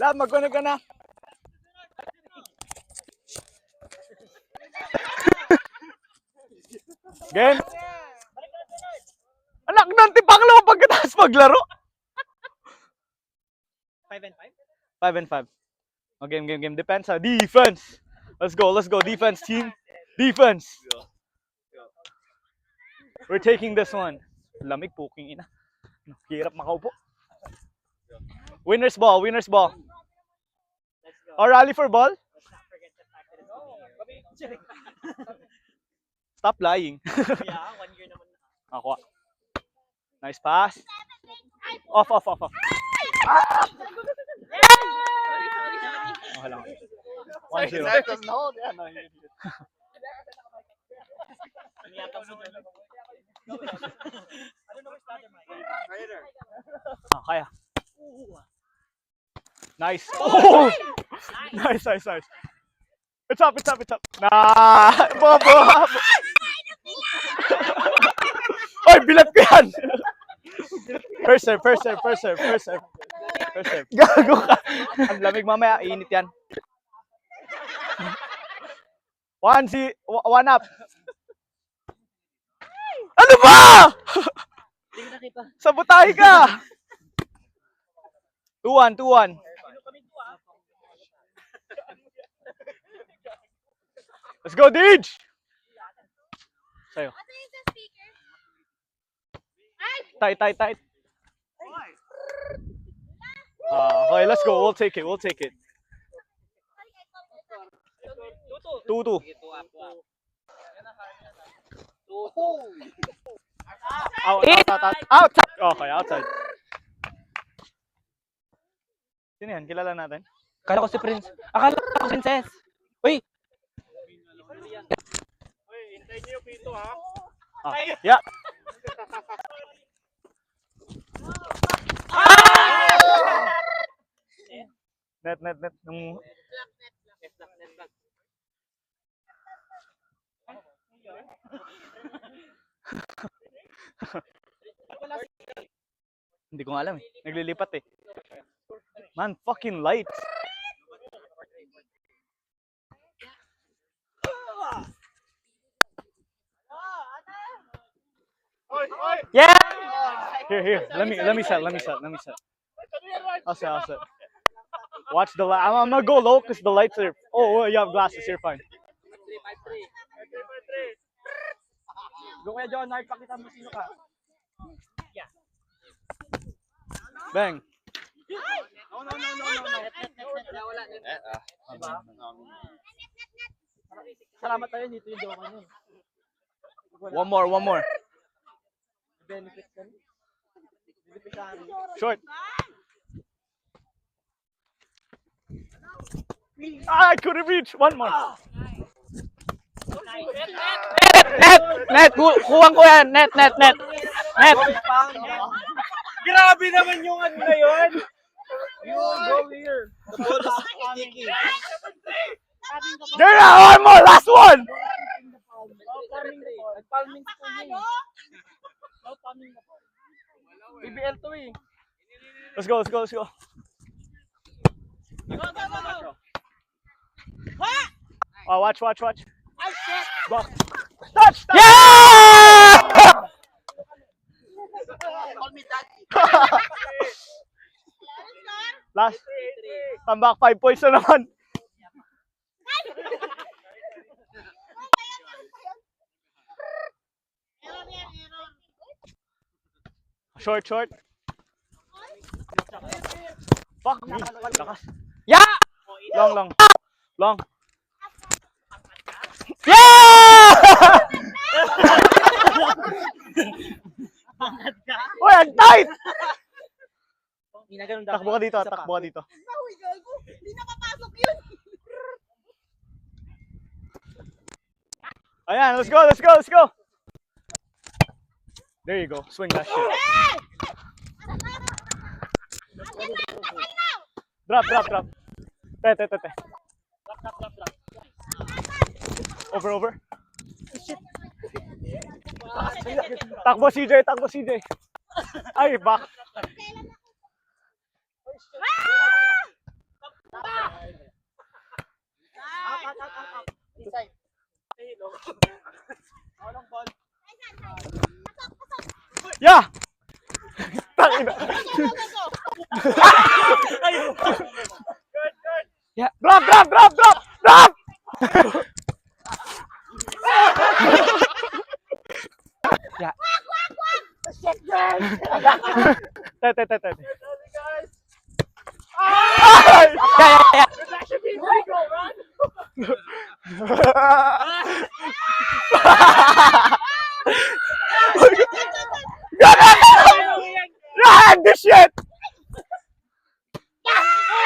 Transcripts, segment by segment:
Lab, mag-connect ka na. Game. Anak ng tipaklo pagkatapos maglaro. 5 and 5? 5 and 5. Oh, game. Defense, ha? Defense. Let's go. Defense, team. Defense. We're taking this one. Lamig, puking ina. Hirap makaupo. Winner's ball. Oh, rally for ball? Stop lying. Yeah, 1 year naman. Ako. Nice pass. Off. Okay lang. 1-0. Kaya. Nice. Oh! Nice. It's up. Nah! Bobo! Oy, bilat ko yan! First serve. Gago ka. Ang lamig mamaya, init yan. 1 up. Ano ba? Sabotahe ka! 2-1. Let's go, Deej! Sa'yo. Tight. Okay, let's go. We'll take it. 2-2. Outside. Okay, outside. Sino yan? Kilala natin? Akala ko si Prince. Akala ko Princess. Uy! Hintayin niyo yung pito, ha? Yeah. Net. Hindi ko alam eh. Naglilipat eh. Man, fucking lights. Yeah! Here. Let me set. I'll set. Watch the light. I'm gonna go low because the lights are... Oh, you have glasses. You're fine. Go kaya John, pakita mo sino ka. Bang. No. Salamat tayo dito yung joke niyo. One more. Benefits ka rin. Short. I couldn't reach. One more. Net! Kuwang ko yan! Net! Grabe naman yung ano na yun! Yung go here. There, one more. Last one. BBL to eh. Let's go. Oh, watch. Block. Touch! Yeah! Last. Tambak 5 points na naman. Short. Fuck me. Lakas. Yeah! Long. Yeah! Uy, ang tight! Ginaganon Takbo ka dito. Hindi nakapasok yun. Ayan, let's go. There you go. Swing that shit. Drop. Te. Over. Takbo CJ. Ay, back. Yeah. Drop, drop, drop, drop, drop! Yeah. Te. Yeah. Run this shit!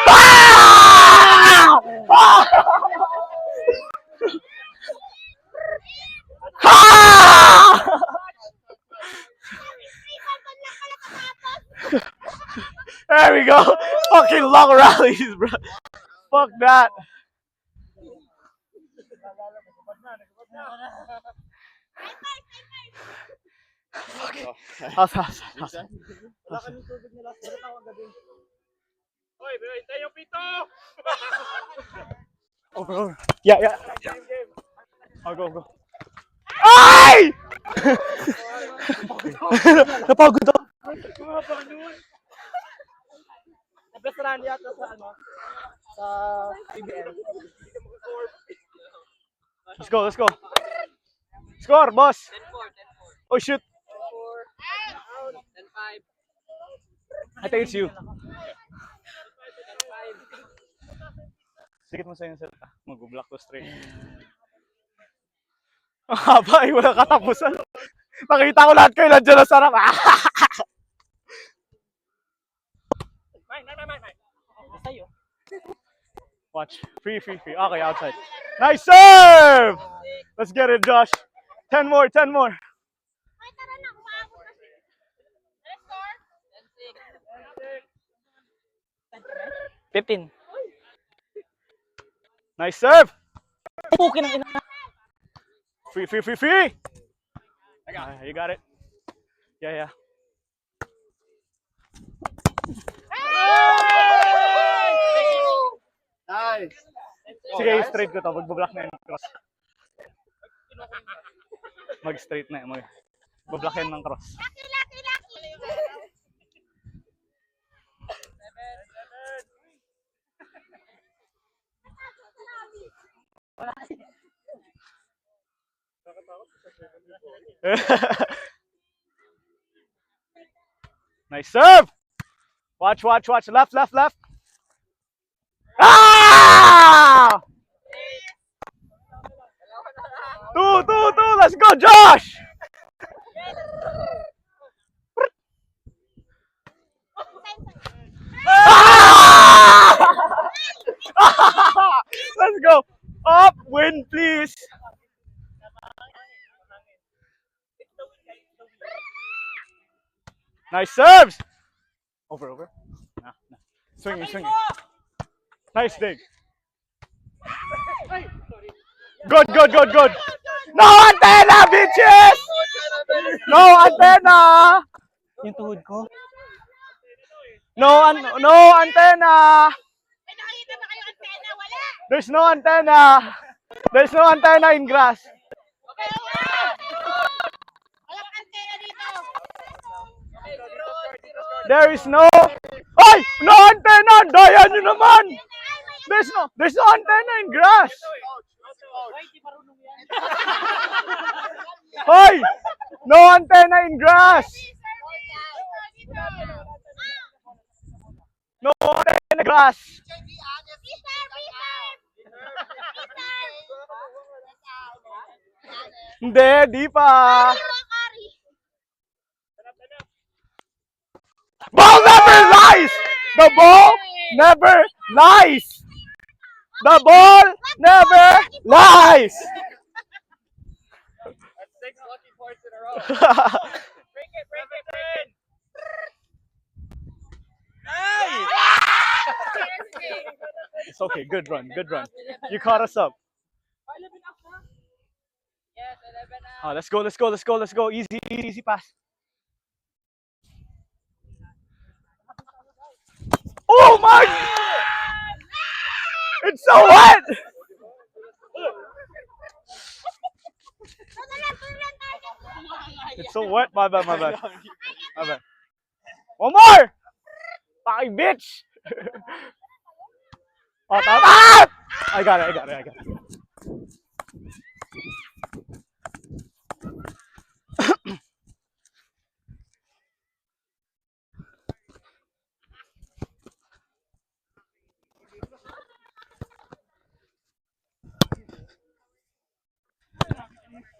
Ah! Ah! There we go. Fucking long rallies, bro. Fuck that. How's Oy, tayo yung pito! over. Yeah. I'll go. Ay! Napagod ako. Best run yata sa sa PBL. Let's go. Score, boss. Oh shit. 10-5. I think it's you. Sikit mo sa yung salita. Mag-block to straight. Ang haba eh, walang katapusan. Nakita ko lahat kayo nandiyan na sarap. Sa'yo. Watch. Free. Okay, outside. Nice serve! Let's get it, Josh. 10 more. Ay, tara na, umaabot na siya. Let's score. 15. Nice serve! Okay na ina. Free! You got it. Yeah. Nice. Sige, straight ko to. Magbablock na yung cross. Mag-straight na yun. Magbablock yan ng cross. Lucky. Nice serve! Watch. Left. Ah! 2. Let's go, Josh! Ah! Let's go. Up, win, please. Nice serves. Over. Nah. Swinging. Nice dig. Good. No antenna, bitches! No antenna! Yung tuhod ko. No antenna! May nakakita ba kayo antena? Wala. There's no antenna. There's no antenna in grass. Okay, wala. Walang antena dito. There is no. Ay! No antenna! Daya nyo naman! There's no antenna in grass. Hoy! No antenna in grass. No antenna in grass. Hindi, di pa. Ball never lies! The ball never lies! The ball never lies! That's 6 lucky points in a row. Break it. Nice! It's okay, good run. You caught us up. 11 up na. Yes, 11 up. Oh, let's go. Easy pass. Oh my! It's so wet! It's so wet. My bad. One more! Fucking bitch! Oh, tama. Ah! I got it.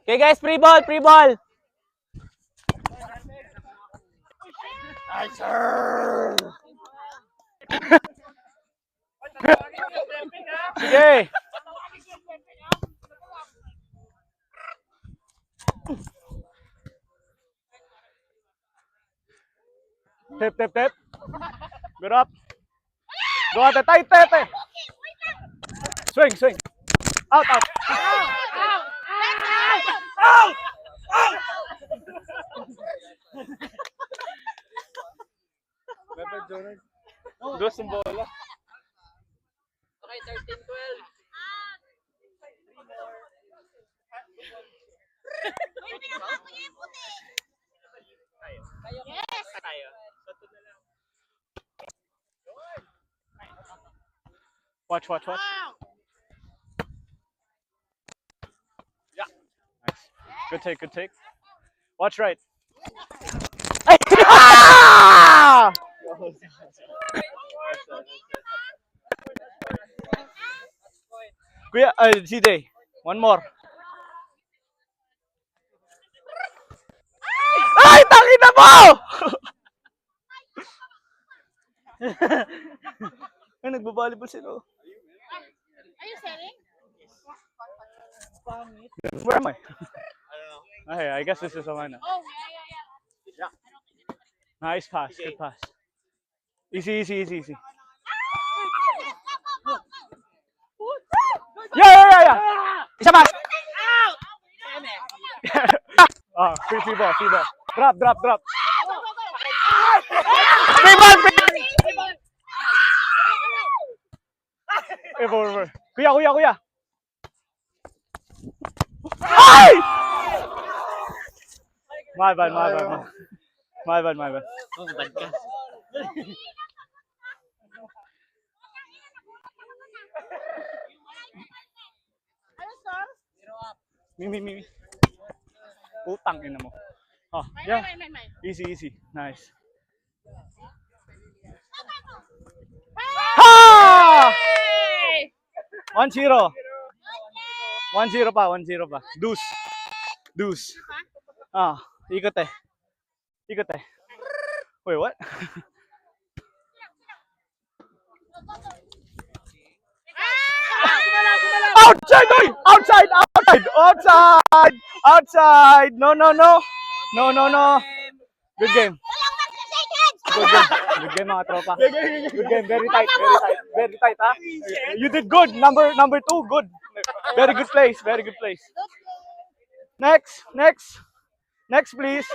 Okay guys, free ball, free ball. Sige! Tip. Good up. Go ate, tight. Swing. Out. Dos yung bola. Okay, 13-12. Watch. Yeah. Nice. Good take. Watch right. Ah! Kuya, CJ, one more. Ay, tangina mo! Ay, nagbabalibol sila. Are you selling? Where am I? Okay, I guess this is the one. Oh, yeah. Nice pass, good pass. Easy. Yeah. Isa pa. Free ball. Drop. Free ball, free. Over. Kuya. Ay! My bad. Ano sir? Me. Utang ina mo. Oh, May. yeah. Easy. Nice. Ha! 1-0. 1-0 pa. Deuce. Ikot eh. Wait, what? Outside. No. Good game. Good game mga tropa. Good game. Very tight. Ha? You did good. Number 2, good. Very good place. Next, please.